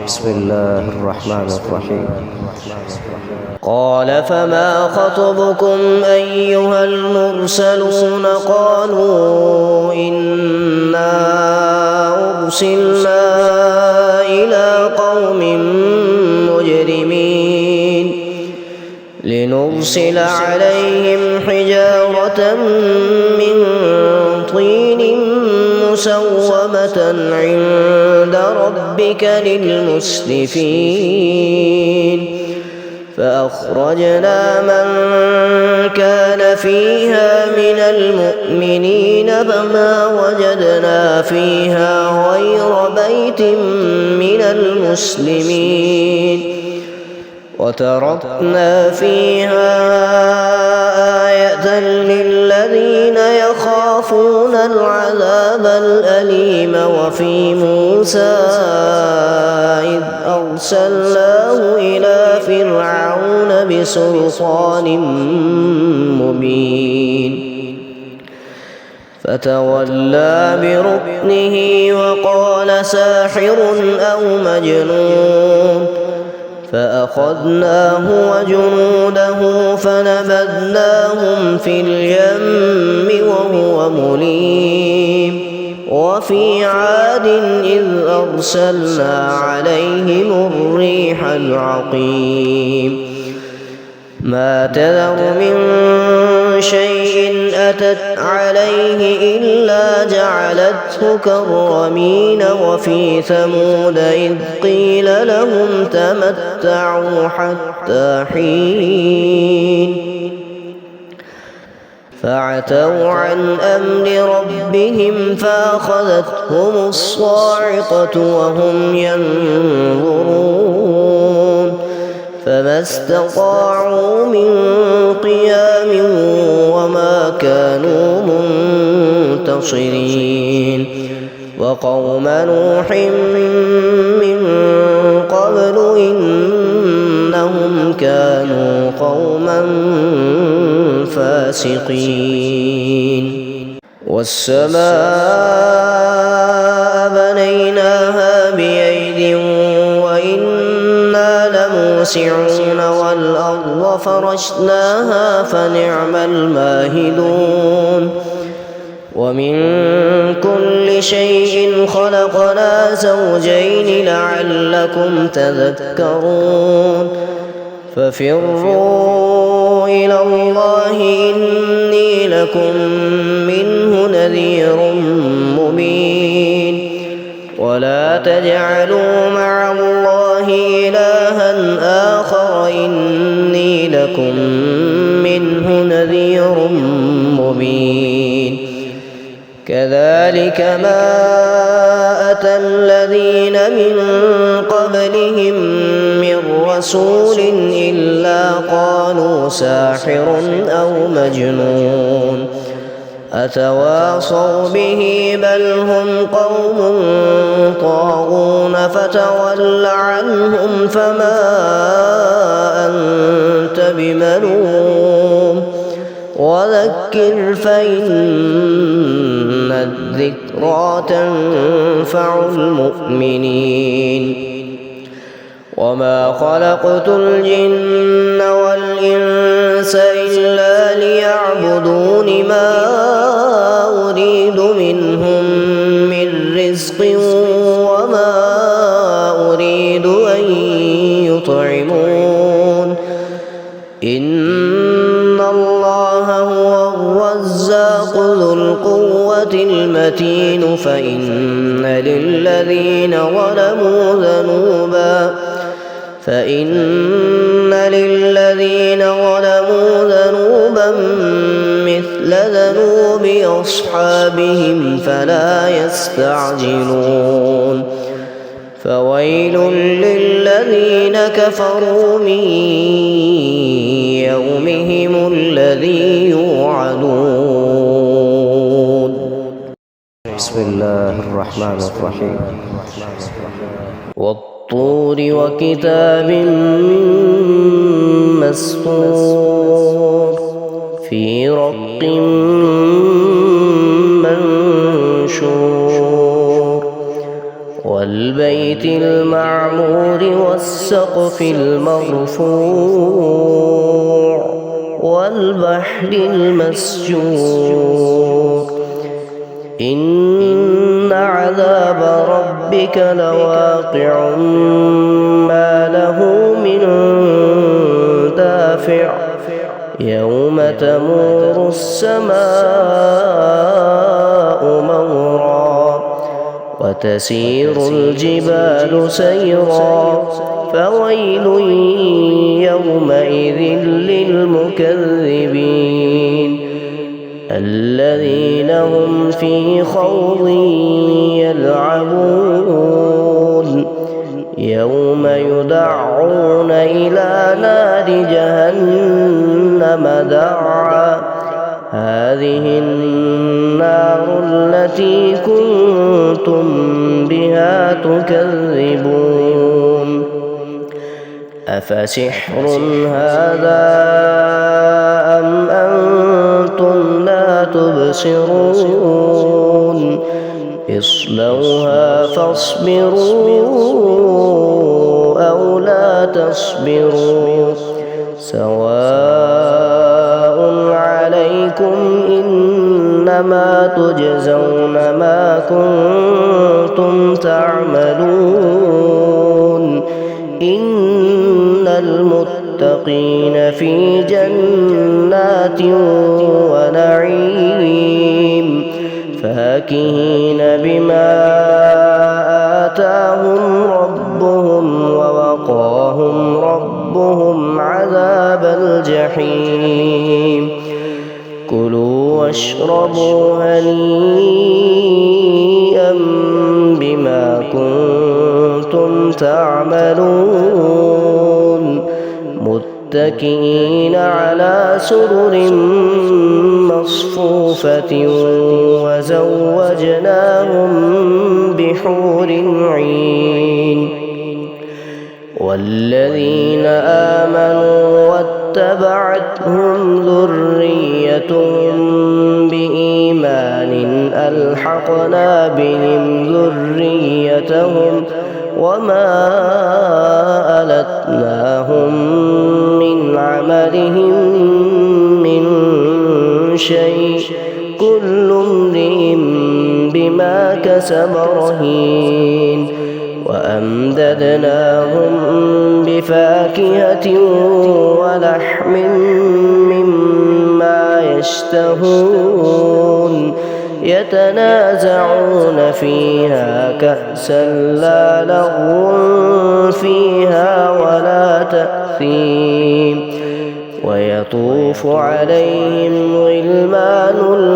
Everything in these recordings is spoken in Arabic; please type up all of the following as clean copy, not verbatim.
بسم الله الرحمن الرحيم. قال فما خطبكم أيها المرسلون؟ قالوا إنا أرسلنا إلى قوم مجرمين لنرسل عليهم حجارة من طين مسومة عند ربك للمسرفين فأخرجنا من كان فيها من المؤمنين فما وجدنا فيها غير بيت من المسلمين وتركنا فيها آية للذين يخافون العذاب الأليم وفي موسى إذ أرسلناه إلى فرعون بسلطان مبين فتولى بركنه وقال ساحر أو مجنون فأخذناه وجنوده فنبذناهم في اليم وهو مليم وفي عاد إذ أرسلنا عليهم الريح العقيم ما تذر من شيء أتت عليه إلا جعلته كالرمين وفي ثمود إذ قيل لهم تمتعوا حتى حين فعتوا عن أمر ربهم فأخذتهم الصاعقة وهم ينظرون فما استطاعوا من قيام وما كانوا منتصرين وقوم نوح من قبل إنهم كانوا قوما فاسقين والسماء بنيناها بأيد موسعون والأرض فرشناها فنعم الماهدون ومن كل شيء خلقنا زوجين لعلكم تذكرون ففروا إلى الله إني لكم منه نذير مبين ولا تجعلوا مع الله إلها آخر إني لكم منه نذير مبين كذلك ما أتى الذين من قبلهم من رسول إلا قالوا ساحر أو مجنون أتواصوا به بل هم قوم طاغون فتول عنهم فما أنت بملوم وذكر فإن الذكرى تنفع المؤمنين وما خلقت الجن والإنس إلا ليعبدون ما أريد منهم من رزق وما أريد أن يطعمون إن الله هو الرزاق ذو القوة المتين فإن للذين ظلموا ذنوبا مثل ذنوب أصحابهم فلا يستعجلون فويل للذين كفروا من يومهم الذي يوعدون. بسم الله الرحمن الرحيم. والطور وكتاب مسطور في رق منشور والبيت المعمور والسقف المرفوع والبحر المسجور إن عذاب ربك لواقع ما له من دافع يوم تمور السماء مورا وتسير الجبال سيرا فويل يومئذ للمكذبين الذين هم في خوض يلعبون يوم يدعون إلى نار جهنم دعا هذه النار التي كنتم بها تكذبون أفسحر هذا أم أنتم لا تبصرون اصلوها فاصبروا أو لا تصبروا سواء عليكم إنما تجزون ما كنتم تعملون إن المتقين في جنات ونعيم فاكهين بما آتاهم ربهم ووقاهم ربهم عذاب الجحيم كلوا واشربوا هنيئا بما كنتم تعملون متكئين على سرر مصفوفة وزوجناهم بحور عين والذين آمنوا واتبعتهم ذريتهم بإيمان ألحقنا بهم ذريتهم وما ألتناهم من عملهم من شيء كل امرئ بما كسب رهين وأمددناهم بفاكهة ولحم مما يشتهون يتنازعون فيها كأسا لا لغو فيها ولا تأثيم ويطوف عليهم غلمان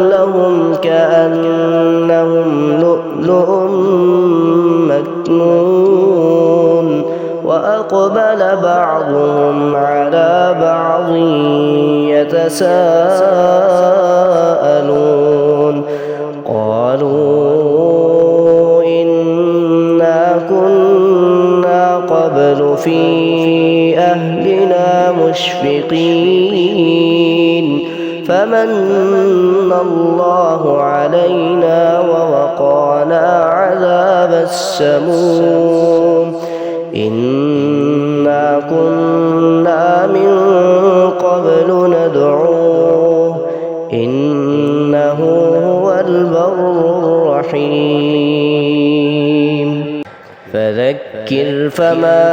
لهم كأنهم لؤلؤ مكنون وأقبل بعضهم على بعض يتساءلون قالوا إنا كنا قبل في أهلنا مشفقين فمن الله علينا ووقانا عذاب السموم إنا كنا من قبل ندعوه إنه هو البر الرحيم فذكر فما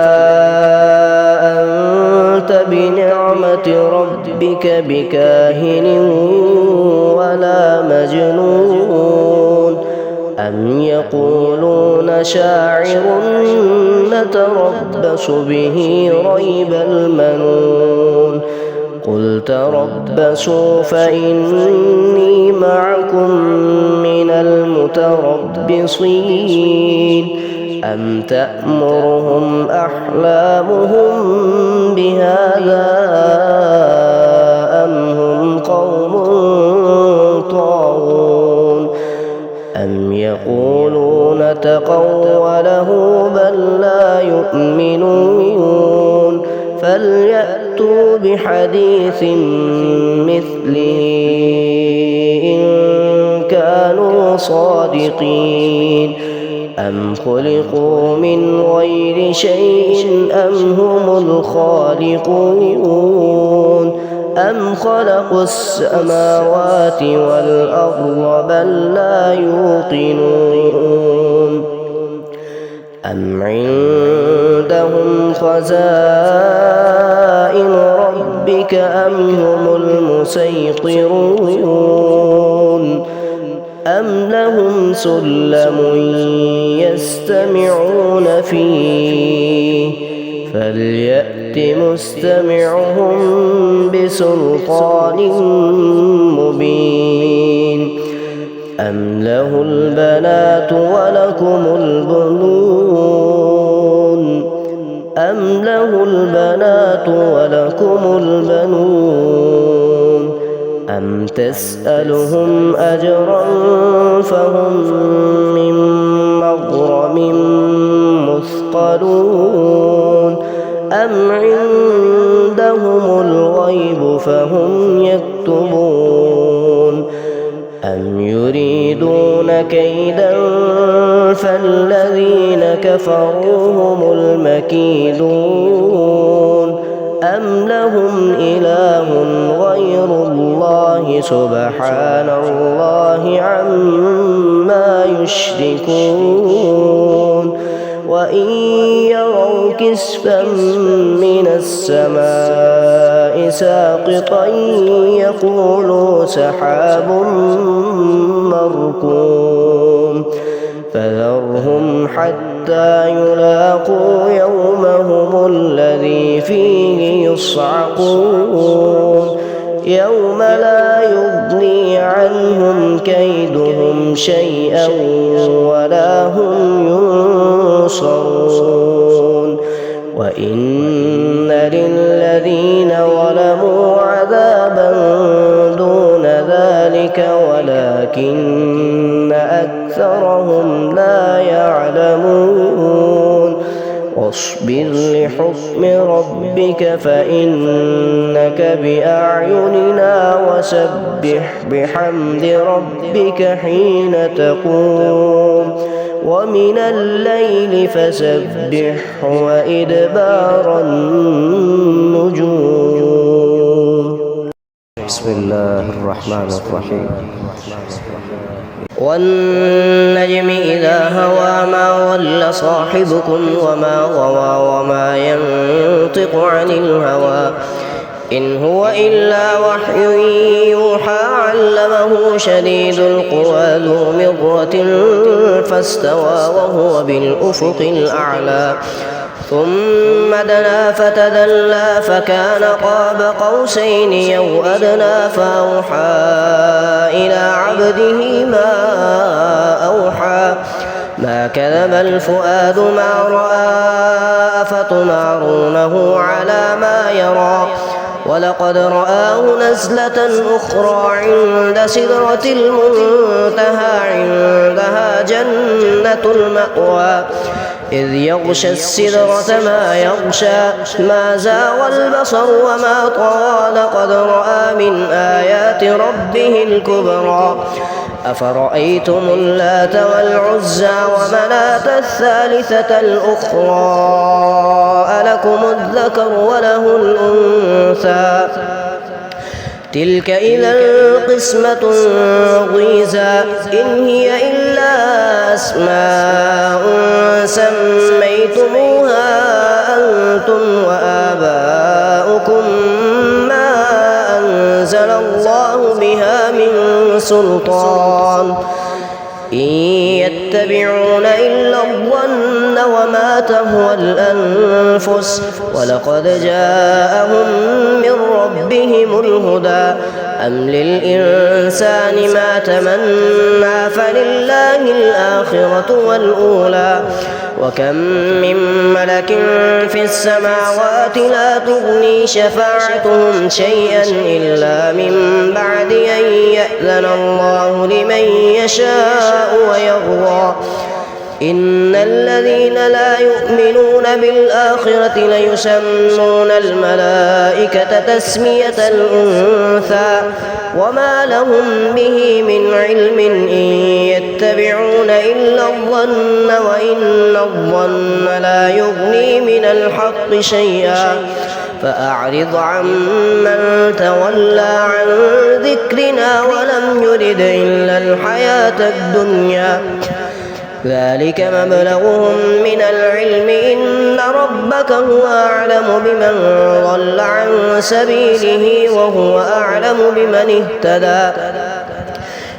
أنت بنعمة ربك بكاهن ولا مجنون أم يقولون شاعر نتربص به ريب المنون قل تربصوا فإني معكم من المتربصين أم تأمرهم أحلامهم بهذا أم هم قوم طاغون أم يقولون تقوله بل لا يؤمنون فليأتوا بحديث مثله إن كانوا صادقين أم خلقوا من غير شيء أم هم الخالقون أم خلقوا السماوات والأرض بل لا يوقنون أم عندهم خزائن ربك أم هم المسيطرون أم لهم سلم يستمعون فيه فليأت مستمعهم بسلطان مبين أم له البنات ولكم البنون أم له البنات ولكم البنون أم تسألهم أجرا فهم من مغرم مثقلون أم عندهم الغيب فهم يكتبون أم يريدون كيدا فالذين كفروا هم المكيدون أم لهم إله غير الله سبحان الله عما يشركون وإن يروا كسفا من السماء ساقطا يقولوا سحاب مركوم فذرهم حتى يلاقوا يومهم الذي فيه يصعقون يوم لا يغني عنهم كيدهم شيئا ولا هم ينصرون وإن للذين ظلموا عذابا دون ذلك ولكن أكثرهم لا يعلمون واصبر لحكم ربك فإنك بأعيننا وسبح بحمد ربك حين تقوم ومن الليل فسبحه وإدبار النجوم. بسم الله الرحمن الرحيم. والنجم إذا هوى ما ضل صاحبكم وما غوى وما ينطق عن الهوى إن هو إلا وحي يوحى علمه شديد القوى ذو مرة فاستوى وهو بالأفق الأعلى ثم دنا فتدلى فكان قاب قوسين أو أدنى فأوحى إلى عبده ما أوحى ما كذب الفؤاد ما رأى أفتمارونه على ما يرى ولقد رآه نزلة أخرى عند سدرة المنتهى عندها جنة المأوى إذ يغشى السدرة ما يغشى ما زاغ البصر وما طغى لقد رأى من آيات ربه الكبرى أفرأيتم اللات والعزى ومناة الثالثة الأخرى ألكم الذكر وله الأنثى تلك إذا قسمة ضيزى إن هي إلا أسماء سميتموها أنتم وآباؤكم ما أنزل الله بها من سلطان إن يتبعون إلا الظن وما تهوى الأنفس ولقد جاءهم من ربهم الهدى أم للإنسان ما تمنى فلله الآخرة والأولى وكم من ملك في السماوات لا تغني شفاعتهم شيئا إلا من بعد أن يأذن الله لمن يشاء ويرضى إن الذين لا يؤمنون بالآخرة ليسمون الملائكة تسمية الأنثى وما لهم به من علم إن يتبعون إلا الظن وإن الظن لا يغني من الحق شيئا فأعرض عمن تولى عن ذكرنا ولم يرد إلا الحياة الدنيا ذلك مبلغهم من العلم إن ربك هو أعلم بمن ضل عن سبيله وهو أعلم بمن اهتدى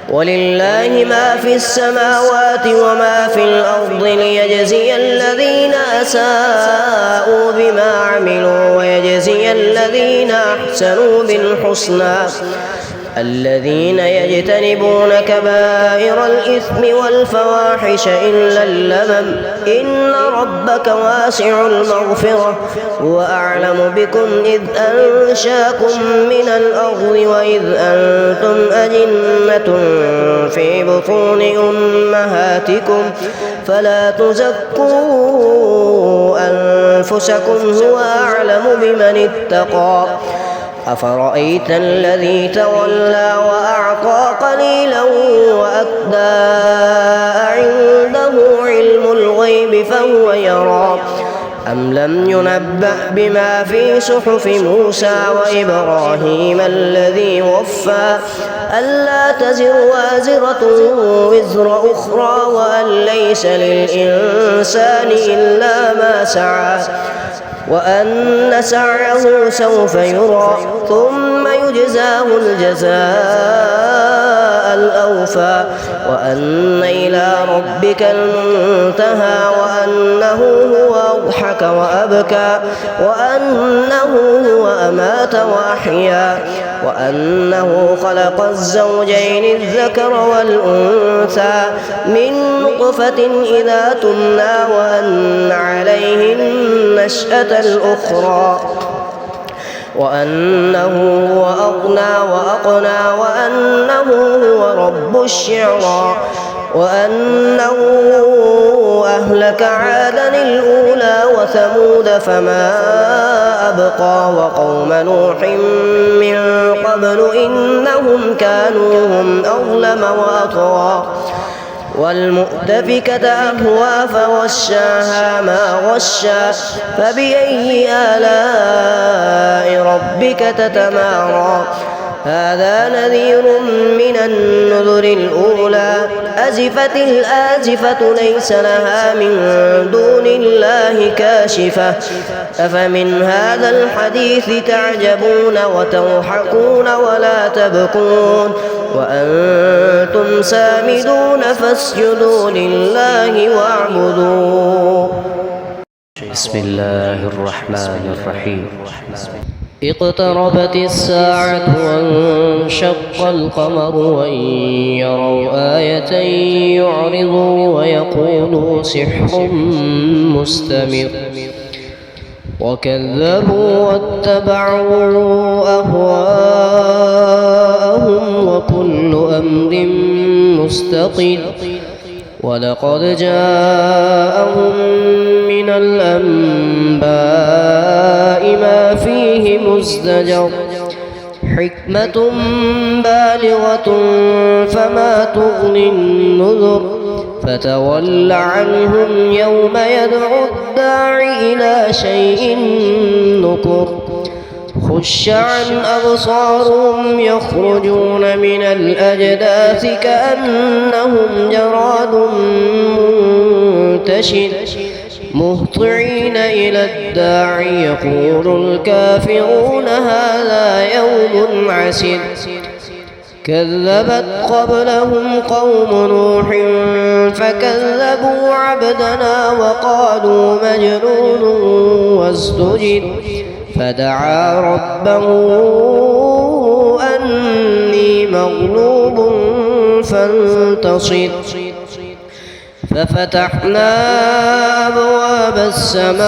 ولله ما في السماوات وما في الأرض ليجزي الذين أساءوا بما عملوا ويجزي الذين أحسنوا بالحسنى الذين يجتنبون كبائر الإثم والفواحش إلا اللمم إن ربك واسع المغفرة هو أعلم بكم إذ أنشاكم من الأرض وإذ أنتم أجنة في بطون أمهاتكم فلا تزكوا أنفسكم هو أعلم بمن اتقى أفرأيت الذي تولى وأعطى قليلا وأكدى عنده علم الغيب فهو يرى أم لم ينبأ بما في صحف موسى وإبراهيم الذي وفى ألا تزر وازرة وزر أخرى وأن ليس للإنسان إلا ما سعى وأن سعيه سوف يرى ثم يجزاه الجزاء الأوفى وأن إلى ربك المنتهى وأنه هو أضحك وأبكى وأنه هو أمات وأحيا وأنه خلق الزوجين الذكر والأنثى من نطفة إذا تمنى وأن عليه النشأة الأخرى وأنه هو أغنى وأقنى وأنه هو رب الشعرى وأنه أهلك عادا الأولى وثمود فما أبقى وقوم نوح من قبل إنهم كانوا هم أظلم وأطغى والمؤتفكة أهوى فغشاها ما غشا فبأي آلاء ربك تتمارى هذا نذير من النذر الأولى أزفت الآزفة ليس لها من دون الله كاشفة أفمن هذا الحديث تعجبون وتضحكون ولا تبكون وأنتم سامدون فاسجدوا لله واعبدوا بسم الله الرحمن الرحيم اقتربت الساعة وانشق القمر وإن يروا آية يعرضوا ويقولوا سحر مستمر وكذبوا واتبعوا أهواءهم وكل أمر مستقر ولقد جاءهم من الأنباء ما فيه مزدجر حكمة بالغة فما تغني النذر فتول عنهم يوم يدعو الداع إلى شيء نكر خش عن أبصارهم يخرجون من الأجداث كأنهم جراد منتشر مهطعين إلى الداع يقول الكافرون هذا يوم عسر كذبت قبلهم قوم نوح فكذبوا عبدنا وقالوا مجنون وازدجر فدعا ربه أني مغلوب فانتصر ففتحنا أبواب السماء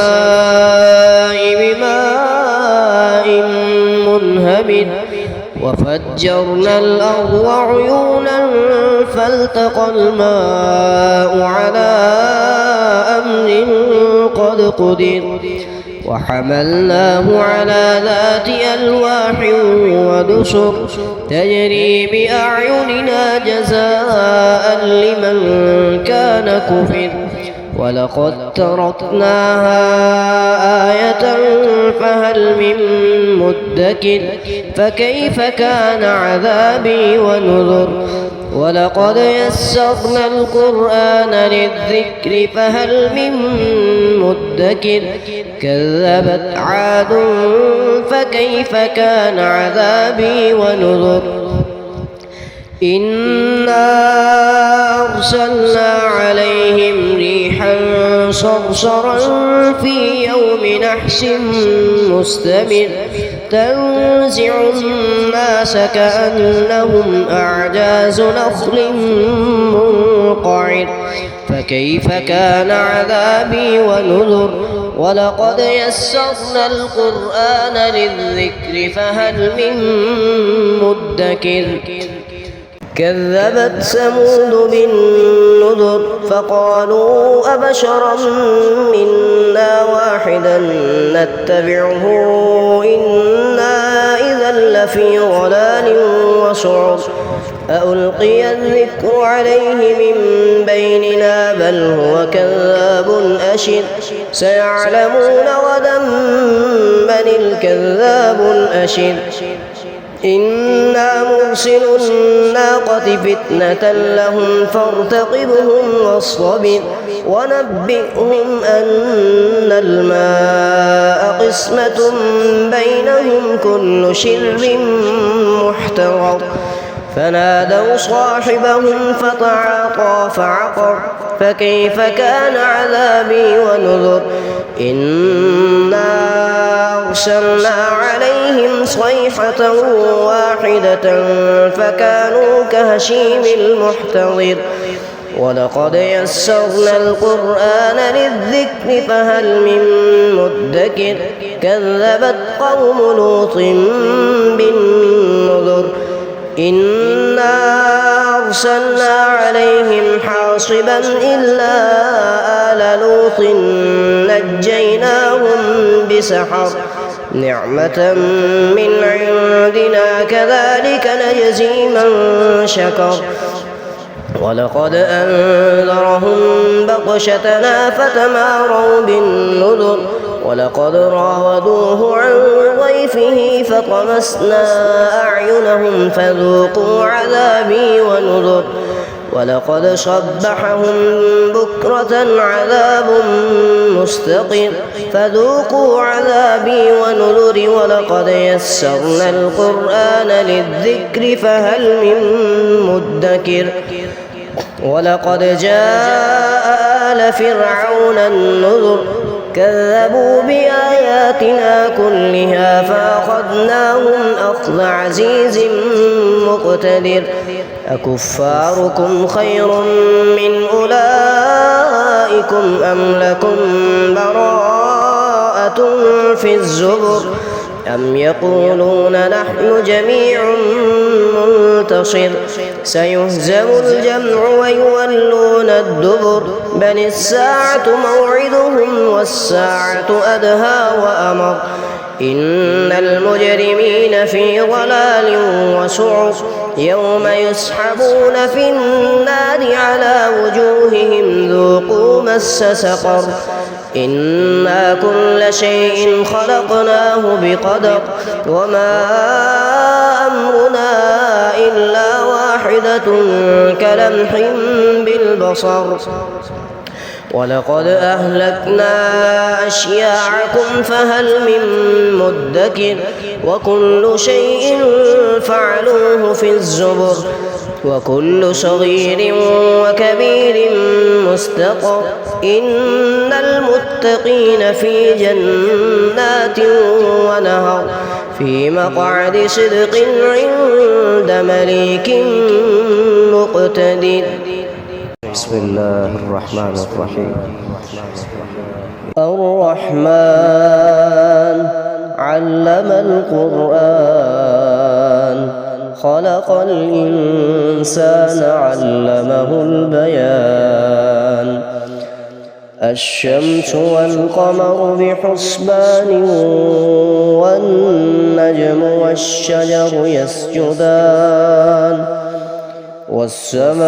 بماء منهمر وفجرنا الأرض عيونا فالتقى الماء على أمر قد قدر وحملناه على ذات ألواح ودسر تجري بأعيننا جزاء لمن كان كفر ولقد تركناها آية فهل من مدكر فكيف كان عذابي ونذر ولقد يسرنا القرآن للذكر فهل من مدكر كذبت عاد فكيف كان عذابي ونذر إنا أرسلنا عليهم ريحا صرصرا في يوم نحس مستمر تنزع الناس كأنهم أعجاز نخل منقعر فكيف كان عذابي ونذر ولقد يسرنا القرآن للذكر فهل من مدكر كذبت ثمود بالنذر فقالوا أبشرا منا واحدا نتبعه إنا إذا لفي ضلال وسعر ألقي الذكر عليه من بيننا بل هو كذاب أشر سيعلمون غدا من الكذاب الأشر إنا مرسل الناقة فتنة لهم فارتقبهم واصطبر ونبئهم أن الماء قسمة بينهم كل شرب محتضر فنادوا صاحبهم فتعاطى فعقر فكيف كان عذابي ونذر إنا أرسلنا عليهم صيحة واحدة فكانوا كهشيم المحتضر ولقد يسرنا القرآن للذكر فهل من مدكر كذبت قوم لوط بالنذر إنا أرسلنا عليهم حاصبا إلا آل لوط نجيناهم بسحر نعمة من عندنا كذلك نجزي من شكر ولقد أنذرهم بطشتنا فتماروا بالنذر ولقد راودوه عن ضيفه فطمسنا أعينهم فذوقوا عذابي ونذر ولقد صبحهم بكرة عذاب مستقر فذوقوا عذابي ونذر ولقد يسرنا القرآن للذكر فهل من مدكر ولقد جاء آل فرعون النذر كذبوا بآياتنا كلها فأخذناهم أخذ عزيز مقتدر أكفاركم خير من أولئكم أم لكم براءة في الزبر أم يقولون نحن جميع منتصر سيهزم الجمع ويولون الدبر بل الساعة موعدهم والساعة أدهى وأمر إن المجرمين في ضلال وسعر يوم يسحبون في النار على وجوههم ذوقوا مس سقر إنا كل شيء خلقناه بقدر وما أمرنا إلا واحدة كلمح بالبصر ولقد أهلكنا أشياعكم فهل من مدكر وكل شيء فعلوه في الزبر وكل صغير وكبير مستقر إن المتقين في جنات ونهر في مقعد صدق عند مليك مقتدر. بسم الله الرحمن الرحيم. الرحمن علم القرآن خلق الإنسان علمه البيان الشمس والقمر بحسبان والنجم والشجر يسجدان والسماء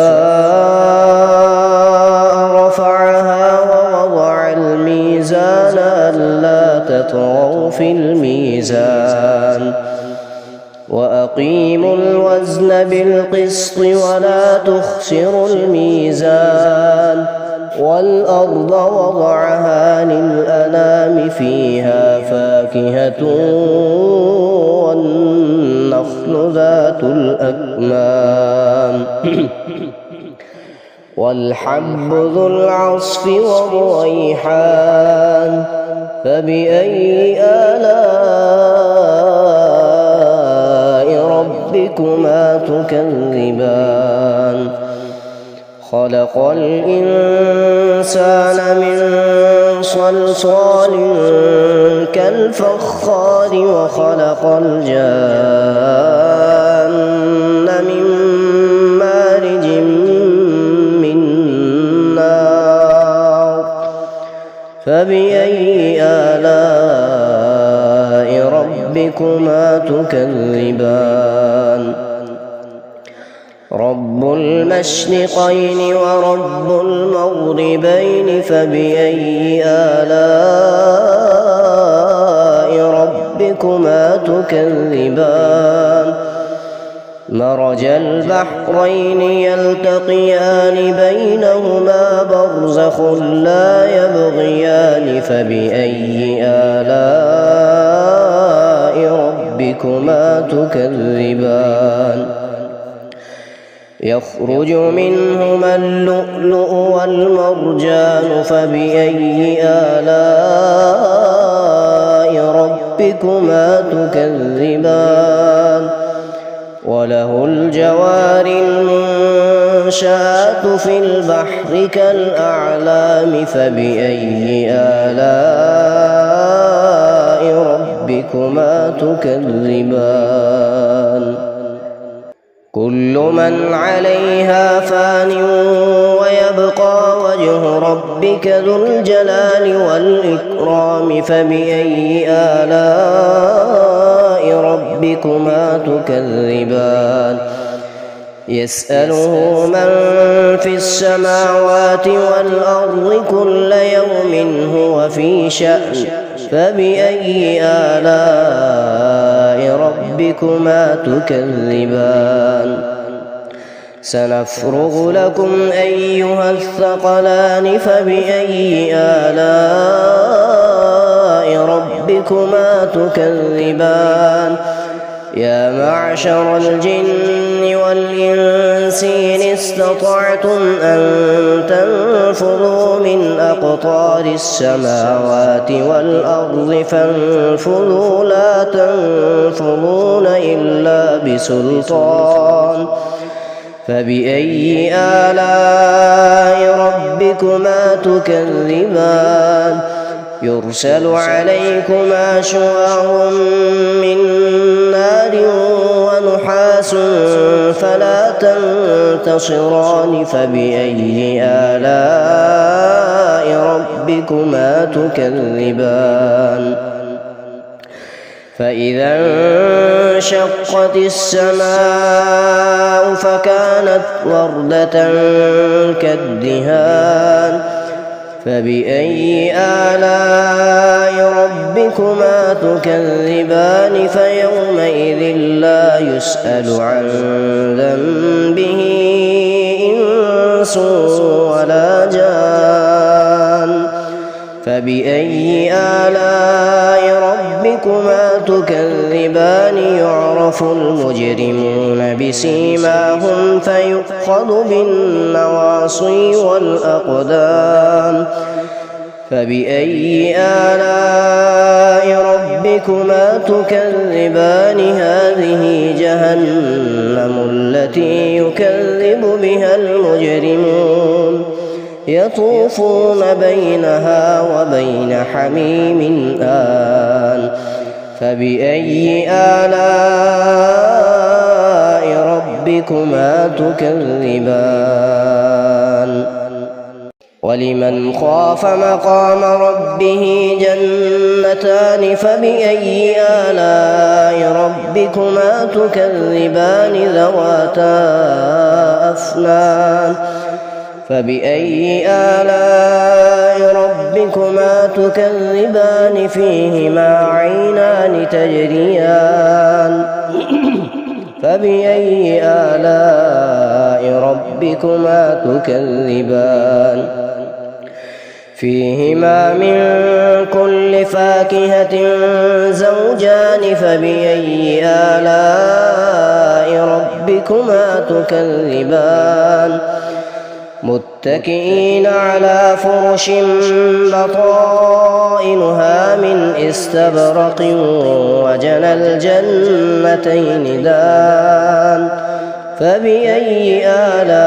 رفعها ووضع الميزان ألا تطغوا في الميزان وأقيموا الوزن بالقسط ولا تخسروا الميزان والأرض وضعها للأنام فيها فاكهة والنخل ذات الأكمام والحب ذو العصف والريحان فبأي آلاء ربكما تكذبان خلق الإنسان من صلصال كالفخار وخلق الجان من مارج من نار فبأي آلاء ربكما تكذبان رب المشرقين ورب المغربين فبأي آلاء ربكما تكذبان مرج البحرين يلتقيان بينهما برزخ لا يبغيان فبأي آلاء ربكما تكذبان يخرج منهما اللؤلؤ والمرجان فبأي آلاء ربكما تكذبان وله الجوار المنشآت في البحر كالأعلام فبأي آلاء ربكما تكذبان كل من عليها فان ويبقى وجه ربك ذو الجلال والإكرام فبأي آلاء ربكما تكذبان يسأله من في السماوات والأرض كل يوم هو في شأن فبأي آلاء ربكما تكذبان سنفرغ لكم أيها الثقلان فبأي آلاء ربكما تكذبان يا معشر الجن والإنس إن استطعتم أن تنفذوا من أقطار السماوات والأرض فانفذوا لا تنفذون إلا بسلطان فبأي آلاء ربكما تكذبان يرسل عليكما شواظ من نار ونحاس فلا تنتصران فبأي آلاء ربكما تكذبان فإذا انشقت السماء فكانت وردة كالدهان فبأي آلاء ربكما تكذبان فيومئذ لا يسأل عن ذنبه إنس ولا جان فبأي آلاء ربكما تكذبان يعرف المجرمون بسيماهم فيؤخذ بالنواصي والأقدام فبأي آلاء ربكما تكذبان هذه جهنم التي يكذب بها المجرمون يطوفون بينها وبين حميم آن فبأي آلاء ربكما تكذبان ولمن خاف مقام ربه جنتان فبأي آلاء ربكما تكذبان ذواتا أفنان فبأي آلاء ربكما تكذبان فيهما عينان تجريان فبأي آلاء ربكما تكذبان فيهما من كل فاكهة زوجان فبأي آلاء ربكما تكذبان متكئين على فرش بطائنها من استبرق وجنى الجنتين دان فبأي آلاء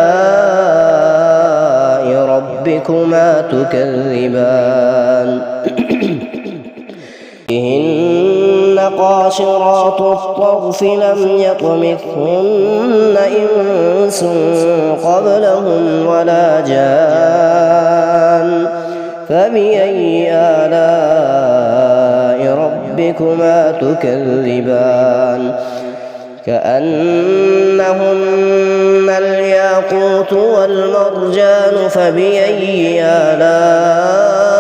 ربكما تكذبان فيهن قاصرات الطرف لم يطمثهن إنس قبلهم ولا جان فبأي آلاء ربكما تكذبان كأنهن الياقوت والمرجان فبأي آلاء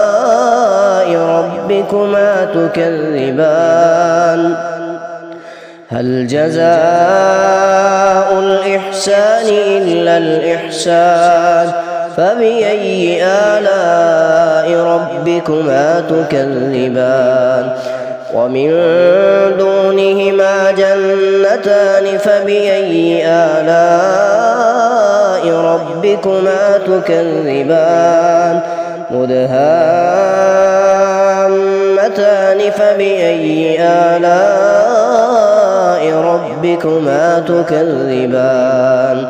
ربكما تكذبان هل جزاء الإحسان إلا الإحسان فبأي آلاء ربكما تكذبان ومن دونهما جنتان فبأي آلاء ربكما تكذبان مدهامتان فبأي آلاء ربكما تكذبان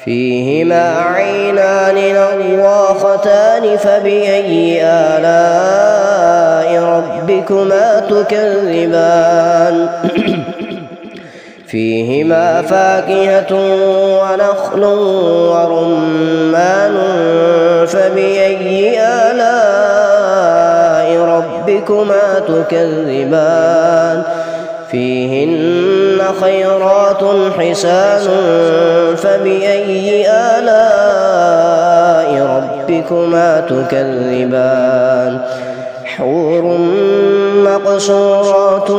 فيهما عينان نضاختان فبأي آلاء ربكما تكذبان فيهما فاكهة ونخل ورمان فبأي آلاء ربكما تكذبان فيهن خيرات حسان فبأي آلاء ربكما تكذبان حور مقصورات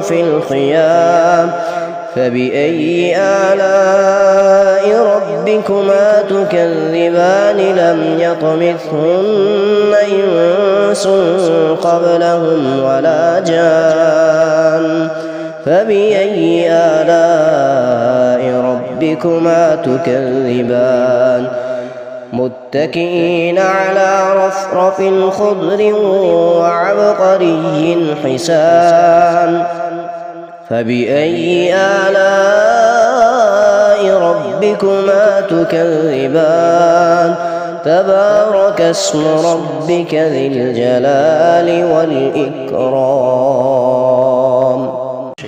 في الخيام فبأي آلاء ربكما تكذبان لم يطمثهن إنس قبلهم ولا جان فبأي آلاء ربكما تكذبان متكئين على رفرف خضر وعبقري حسان فبأي آلاء ربكما تكذبان تبارك اسم ربك ذي الجلال والإكرام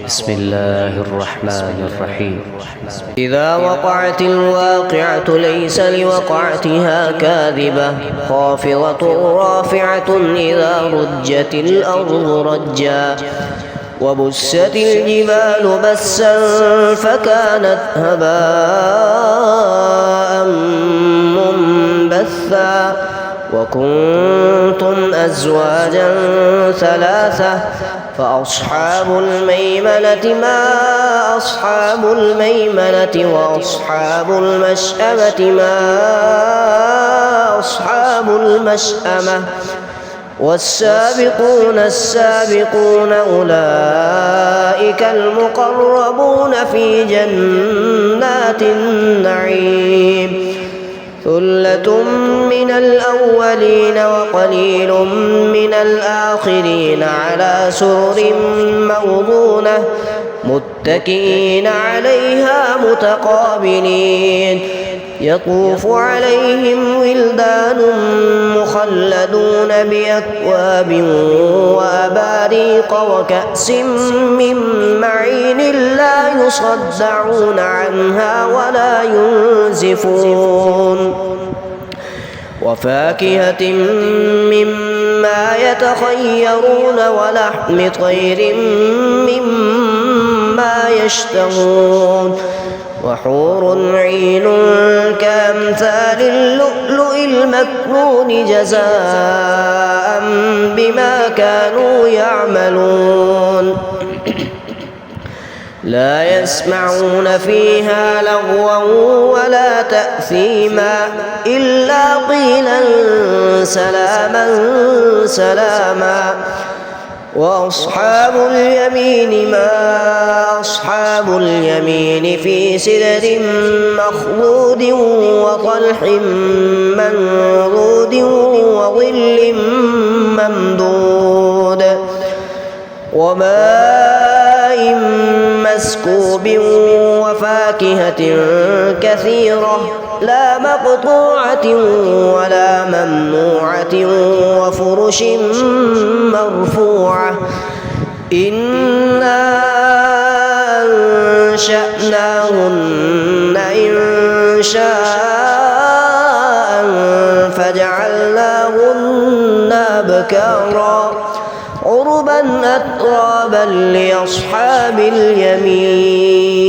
بسم الله الرحمن الرحيم إذا وقعت الواقعة ليس لوقعتها كاذبة خافضة رافعة إذا رجت الأرض رجا وبست الجبال بسا فكانت هباء منبثا وكنتم أزواجا ثلاثة فأصحاب الميمنة ما أصحاب الميمنة وأصحاب المشأمة ما أصحاب المشأمة والسابقون السابقون أولئك المقربون في جنات النعيم ثلة من الأولين وقليل من الآخرين على سرر موضونة متكئين عليها متقابلين يطوف عليهم ولدان مخلدون بأكواب وأباريق وزقاريق وكأس من معين لا يصدعون عنها ولا ينزفون وفاكهة مما يتخيرون ولحم طير مما يشتهون وحور عين كأمثال اللؤلؤ المكنون جزاء بما كانوا يعملون لا يسمعون فيها لغوا ولا تأثيما إلا قيلا سلاما سلاما وأصحاب اليمين ما أصحاب اليمين في سدر مخضود وطلح منضود وظل ممدود وماء مسكوب وفاكهة كثيرة لا مقطوعة ولا ممنوعة وفرش مرفوعة إنا أنشأناهن إنشاء فجعلناهن أبكارا عربا أترابا لأصحاب اليمين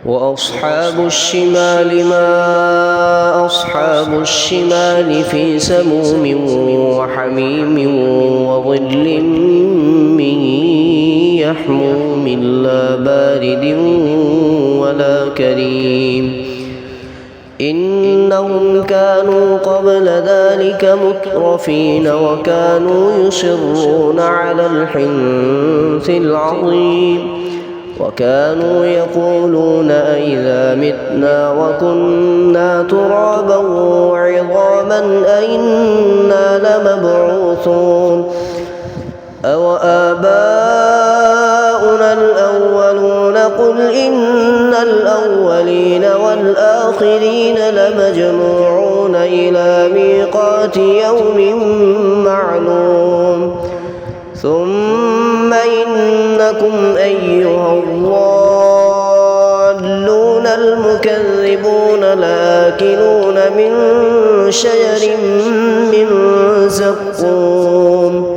وأصحاب الشمال ما أصحاب الشمال في سموم وحميم وظل من يحموم لا بارد ولا كريم إنهم كانوا قبل ذلك مترفين وكانوا يصرون على الحنث العظيم وكانوا يقولون أئذا متنا وكنا ترابا وعظاما أئنا لمبعوثون أو آباؤنا الأولون قل إن الأولين والآخرين لمجموعون إلى ميقات يوم معلوم ثم إنكم أيها الضالون المكذبون لآكلون من شجر من زقوم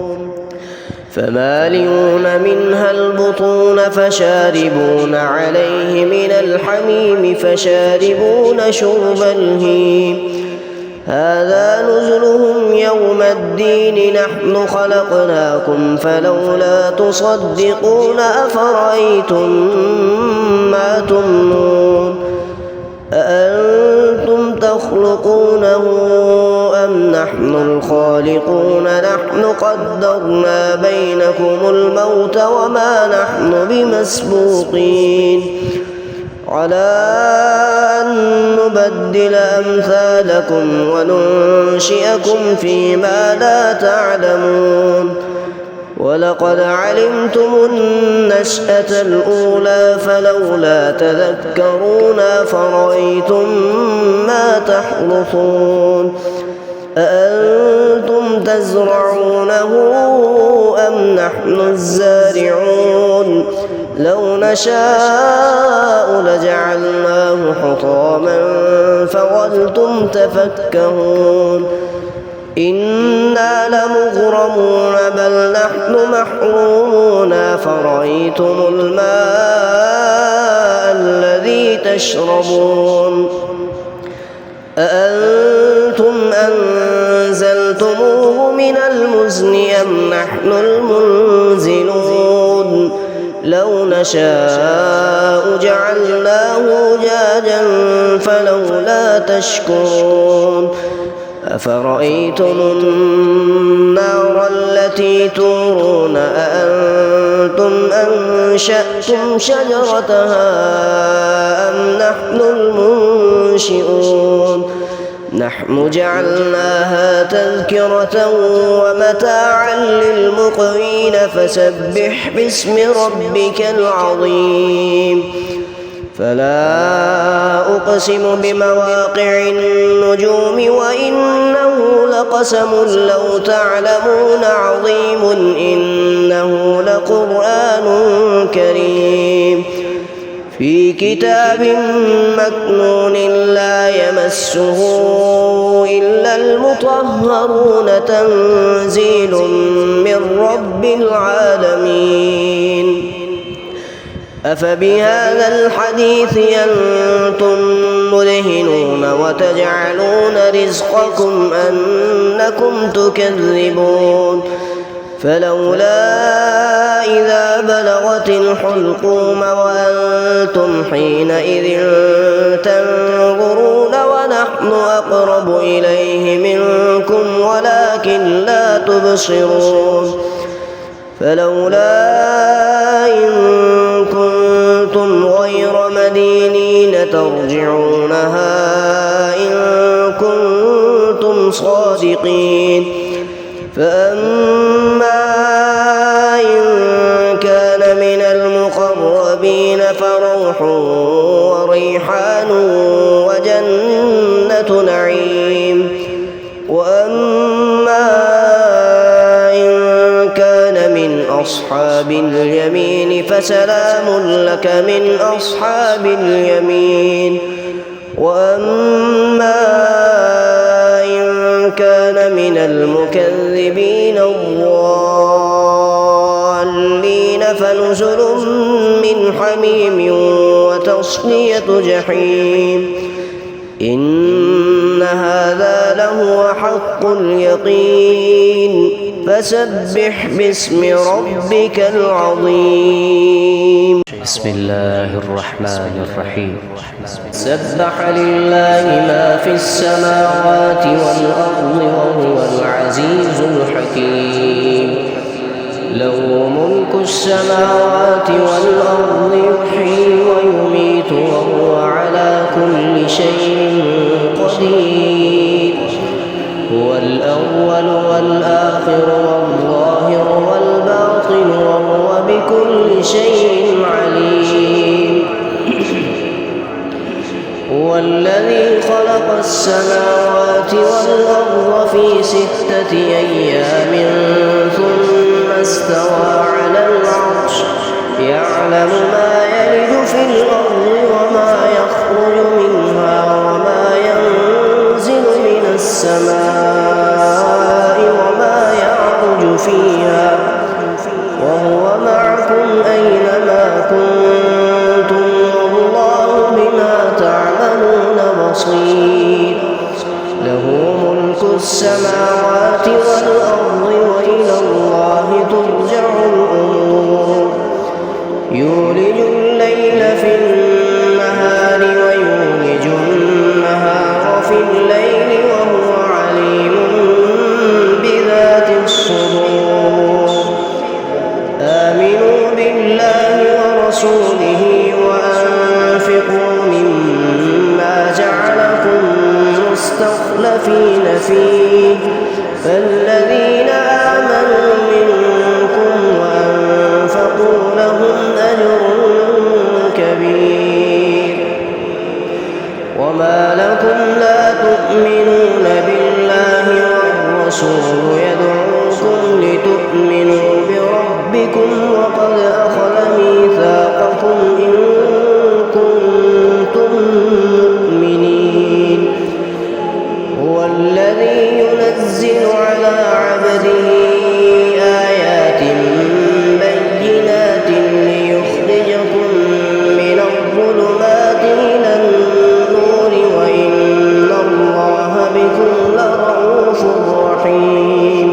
فمالئون منها البطون فشاربون عليه من الحميم فشاربون شرب الهيم هذا نزلهم يوم الدين نحن خلقناكم فلولا تصدقون أفرأيتم ما تمنون أأنتم تخلقونه أم نحن الخالقون نحن قدرنا بينكم الموت وما نحن بمسبوقين على أن نبدل أمثالكم وننشئكم فيما لا تعلمون ولقد علمتم النشأة الأولى فلولا تذكرون أفرأيتم ما تحرثون أأنتم تزرعونه أم نحن الزارعون لو نشاء لجعلناه حطاما فظلتم تفكهون إنا لمغرمون بل نحن محرومون أفرأيتم الماء الذي تشربون أأنتم أنزلتموه من المزن أم نحن المنزلون لو نشاء جعلناه أجاجا فلولا تشكرون أفرأيتم النار التي تورون أأنتم أنشأتم شجرتها أم نحن المنشئون نحن جعلناها تذكرة ومتاعا للمقوين فسبح باسم ربك العظيم فلا أقسم بمواقع النجوم وإنه لقسم لو تعلمون عظيم إنه لقرآن كريم في كتاب مكنون لا يمسه إلا المطهرون تنزيل من رب العالمين أفبهذا الحديث أنتم مدهنون وتجعلون رزقكم أنكم تكذبون فلولا إذا بلغت الحلقوم وأنتم حينئذ تنظرون ونحن أقرب إليه منكم ولكن لا تبصرون فلولا إن كنتم غير مدينين ترجعونها إن كنتم صادقين فأما إن كان من المقربين فروح وريحان وجنة نعيم وأما إن كان من أصحاب اليمين فسلام لك من أصحاب اليمين وأما إن كان من المكذبين الضالين فنزل من حميم وتصلية جحيم إن هذا لهو حق اليقين فسبح باسم ربك العظيم بسم الله الرحمن الرحيم سبح لله ما في السماوات والأرض وهو العزيز الحكيم له ملك السماوات والأرض يحيي ويميت وهو على كل شيء قدير هو الأول والآخر والظاهر والباطن وهو بكل شيء عليم هو الذي خلق السماوات والأرض في 6 أيام ثم استوى على العرش يعلم ما يلج في الأرض وما يخرج منها وما ينزل من السماء وما يعرج فيها وهو معكم أينما كنتم والله بما تعملون بصير له ملك السماوات والأرض وإلى الله ترجع الأمور يولج الليل في النهار ويولج النهار في الليل وهو عليم بذات الصدور آمنوا بالله ورسوله وأنفقوا مما جعلكم مستخلفين فيه فالذين آمنوا منكم وأنفقوا لهم أجر كبير وما لكم لا تؤمنون بالله والرسول يدعوكم لتؤمنوا بربكم وقد أخذ ميثاقكم إن كنتم مؤمنين هو الذي ينزل على عبده آيات بينات ليخرجكم من الظلمات إلى النور وإن الله بكم لرءوف رحيم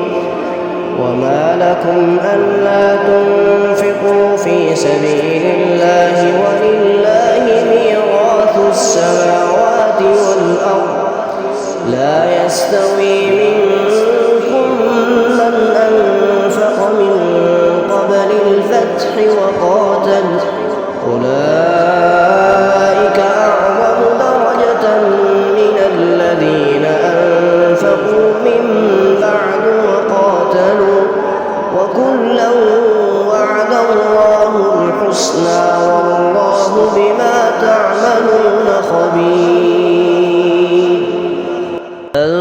وما لكم ألا تنفقوا في سبيل الله ولله ميراث السماوات والأرض لا يستوي منكم من أنفق من قبل الفتح وقاتل أولئك أعظم درجة من الذين أنفقوا من بعد وقاتلوا وكلا وعد الله الحسنى والله بما تعملون تعملون خبير. من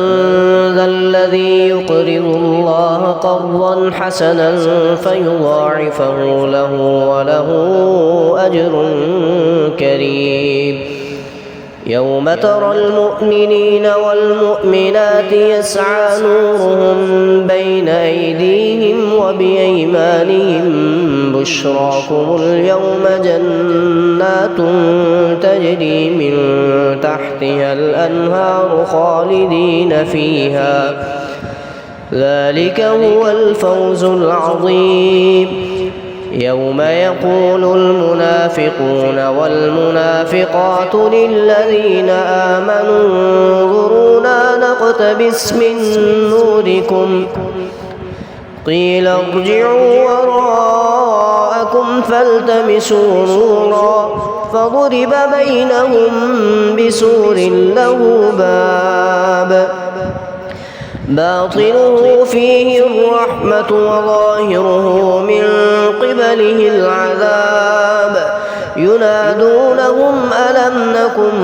ذا الذي يقرض الله قرضا حسنا فيضاعفه له وله أجر كريم. يوم ترى المؤمنين والمؤمنات يسعى نورهم بين أيديهم وبأيمانهم بشراكم اليوم جنات تجري من تحتها الأنهار خالدين فيها ذلك هو الفوز العظيم. يوم يقول المنافقون والمنافقات للذين آمنوا انظرونا نقتبس من نوركم قيل ارجعوا وراءكم فالتمسوا نورا فضرب بينهم بسور له باب باطنه فيه الرحمة وظاهره من قبله العذاب ينادونهم ألم نكن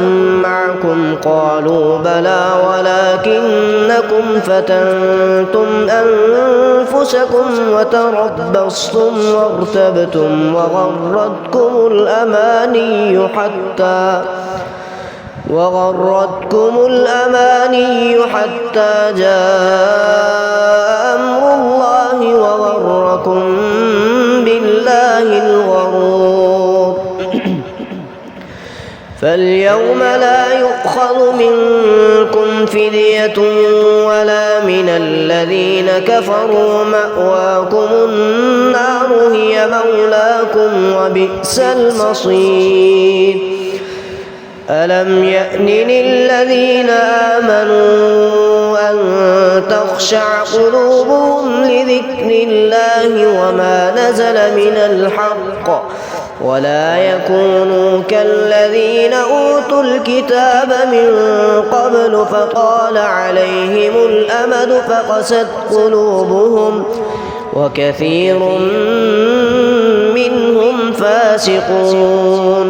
معكم قالوا بلى ولكنكم فتنتم أنفسكم وتربصتم وارتبتم وغرتكم الأماني حتى جاء أمر الله وغركم بالله الغرور. فاليوم لا يؤخذ منكم فدية ولا من الذين كفروا مأواكم النار هي مولاكم وبئس المصير. ألم يأن للذين آمنوا أن تخشع قلوبهم لذكر الله وما نزل من الحق ولا يكونوا كالذين أوتوا الكتاب من قبل فطال عليهم الأمد فقست قلوبهم وكثير منهم فاسقون.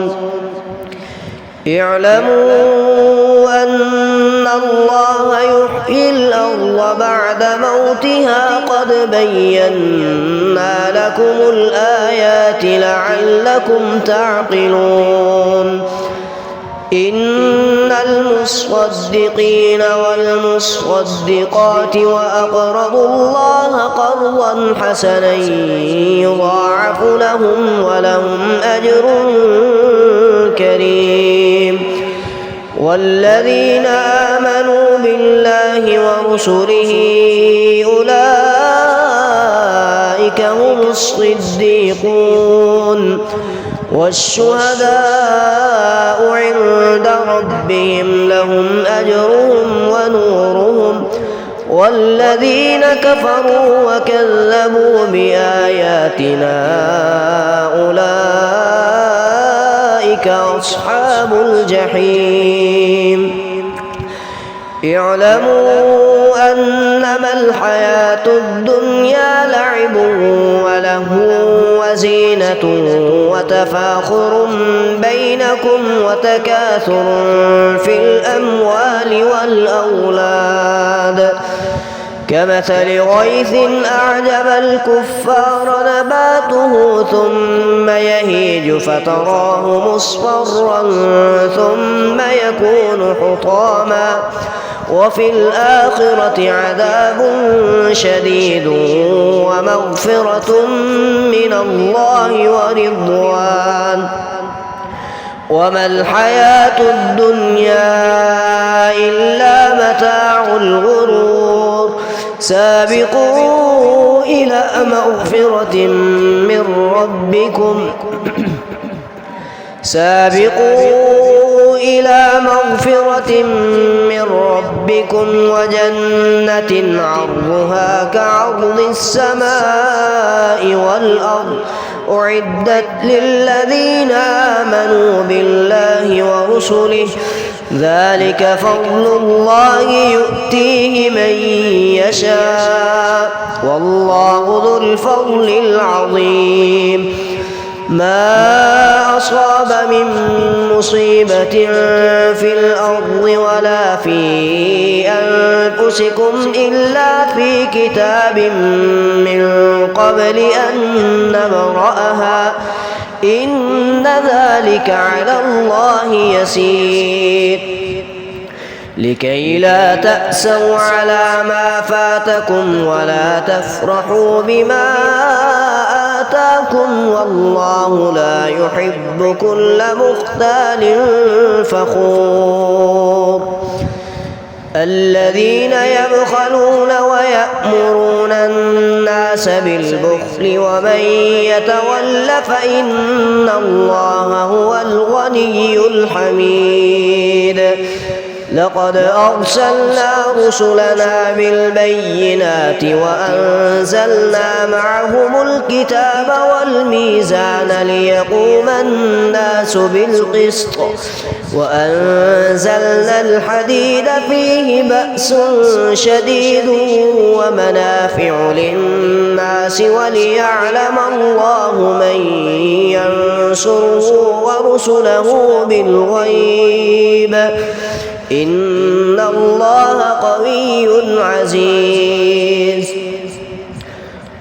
اعلموا أن الله يحيي الأرض بعد موتها قد بينا لكم الآيات لعلكم تعقلون. إن المصدقين والمصدقات وأقرضوا الله قرضا حسنا يضاعف لهم ولهم أجر كريم. والذين آمنوا بالله ورسله أولئك هم الصديقون والشهداء عند ربهم لهم أجرهم ونورهم. والذين كفروا وكذبوا بآياتنا أولئك أصحاب الجحيم. اعلموا أنما الحياة الدنيا لعب ولهو وزينة وتفاخر بينكم وتكاثر في الأموال والأولاد كمثل غيث أعجب الكفار نباته ثم يهيج فتراه مصفرا ثم يكون حطاما وفي الآخرة عذاب شديد ومغفرة من الله ورضوان. وما الحياة الدنيا إلا متاع الغرور. سابقوا إلى مغفرة من ربكم وجنة عرضها كعرض السماء والأرض أعدت للذين آمنوا بالله ورسله ذلك فضل الله يؤتيه من يشاء والله ذو الفضل العظيم. ما أصاب من مصيبة في الأرض ولا في أنفسكم إلا في كتاب من قبل أن نبرأها إن ذلك على الله يسير لكي لا تأسوا على ما فاتكم ولا تفرحوا بما آتاكم والله لا يحب كل مختال فخور الذين يبخلون ويأمرون الناس بالبخل ومن يتول فإن الله هو الغني الحميد لقد أرسلنا رسلنا بالبينات وأنزلنا معهم الكتاب والميزان ليقوم الناس بالقسط وأنزلنا الحديد فيه بأس شديد ومنافع للناس وليعلم الله من ينصره ورسله بالغيب إن الله قوي عزيز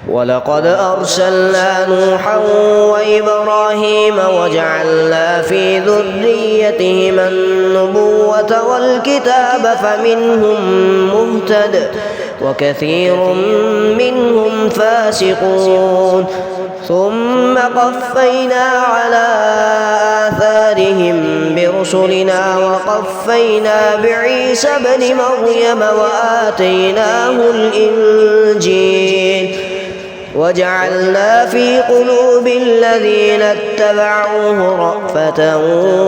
ولقد أرسلنا نوحا وإبراهيم وجعلنا في ذريتهما النبوة والكتاب فمنهم مهتد وكثير منهم فاسقون ثم قفينا على آثارهم برسلنا وقفينا بعيسى ابن مريم وآتيناه الإنجيل وجعلنا في قلوب الذين اتبعوه رأفة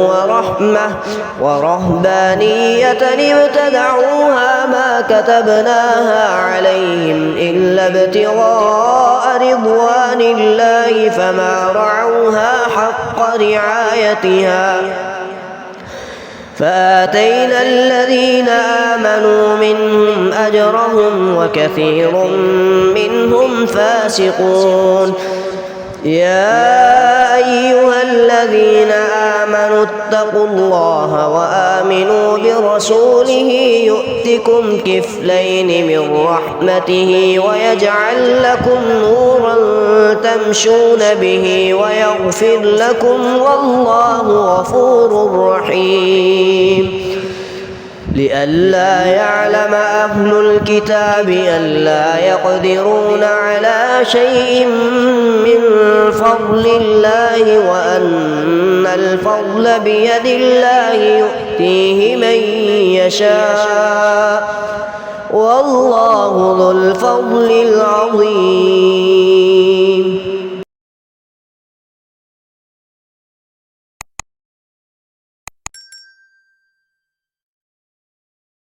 ورحمة ورهبانية ابتدعوها ما كتبناها عليهم إلا ابتغاء رضوان الله فما رعوها حق رعايتها فآتينا الذين آمنوا منهم أجرهم وكثير منهم فاسقون يا أيها الذين آمنوا اتقوا الله وآمنوا برسوله يؤتكم كفلين من رحمته ويجعل لكم نورا تمشون به ويغفر لكم والله غفور رحيم لئلا يعلم أهل الكتاب ألا يقدرون على شيء من فضل الله وأن الفضل بيد الله يؤتيه من يشاء والله ذو الفضل العظيم